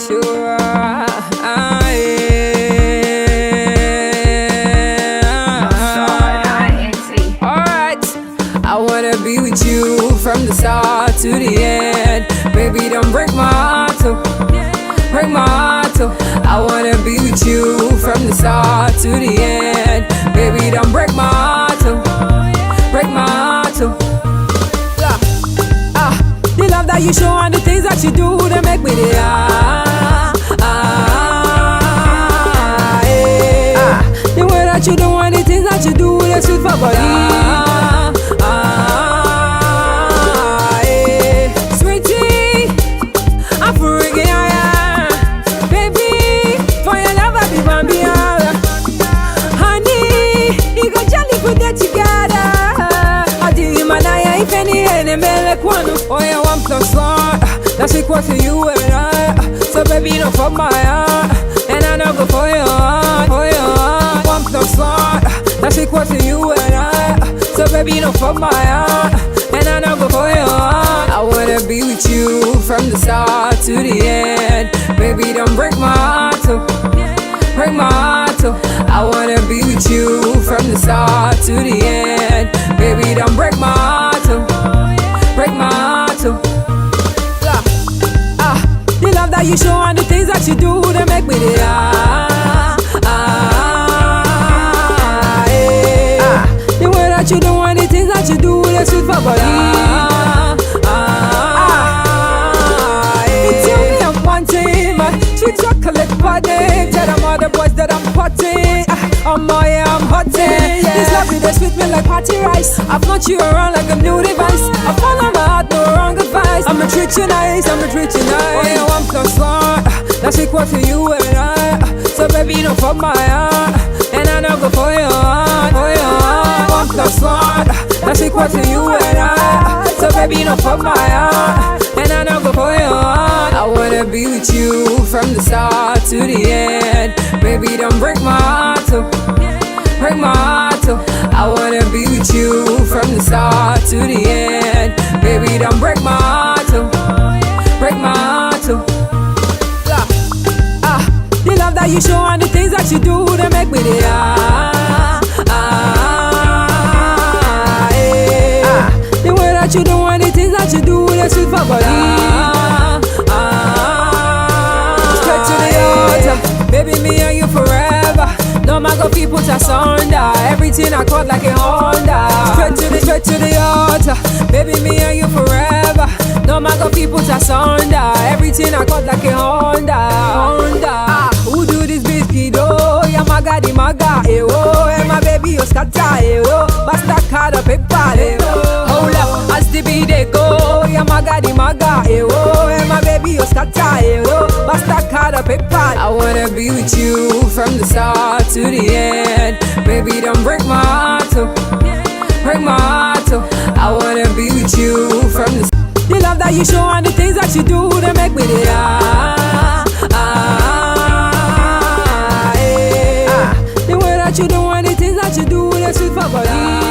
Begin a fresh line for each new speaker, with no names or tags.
sure. Alright, I wanna be with you from the start to the end. Baby, don't break my heart, oh. Break my heart, oh. I wanna be with you from the start to the end. Baby, don't break my heart, oh. Break my heart, oh. The love that you show and the things that you do, they make me the the way that you do and the things that you do, they sweet for body. Sweetie, I'm freaking baby, for your love I be bambia. Honey, you go jolly put that together. I did Himalaya if any like one. Oh yeah, 1 + 1, that's equal to you and I. So baby, you know for my heart, and I know go for your heart, for your heart. 1 + 1, that's equal to you and I. So baby, you know for my heart, and I know go for your heart. I wanna be with you from the start to the end. Baby, don't break my heart, oh. Break my heart, oh. I wanna be with you from the start to the end. Baby, don't break my heart, oh. Break my heart, oh. The love that you show and the things that you do, they make me the the way that you do and the things that you do, they sweet for body. You tell me I'm wanting my sweet chocolate body. Tell them all the boys that I'm potting. Yeah, I'm hotting. This love you, they sweet me like party rice. I've knocked you around like a new device. I follow my heart, no wrong advice. I'ma treat you nice, I'ma treat you nice. Oh yeah, 1 + 1, that's equal to you and I. So baby, you know for my heart, and I know go for your heart, for your heart. 1 + 1, that's equal to you and I. So baby, you know for my heart, and I know go for your heart. I wanna be with you from the start to the end. Baby, don't break my heart, oh. Break my heart, oh. I wanna be with you from the start to the end. Baby, don't break my heart, oh. Break my heart, oh. The love that you show and the things that you do, they make me the the way that you do and the things that you do, they sweet for body. Straight to the altar, baby, me and you forever. No matter people to asunder, everything I caught like a Honda. Straight to the altar, baby, me and you forever. No matter people to asunder, everything I caught like a Honda. Who do this biscuit? Oh, yeah, maga di maga, eh oh, and my baby you scatter, eh oh, basta card of paper, eh oh. Hold up, as the beat they go, yeah, maga di maga, eh oh, and my baby you scatter, eh oh, basta card of paper. I wanna be with you from the start to the end. Baby, don't break my heart, oh. Break my heart, oh. I wanna be with you from the love that you show and the things that you do, they make me the the way that you do and the things that you do, they sweet for body.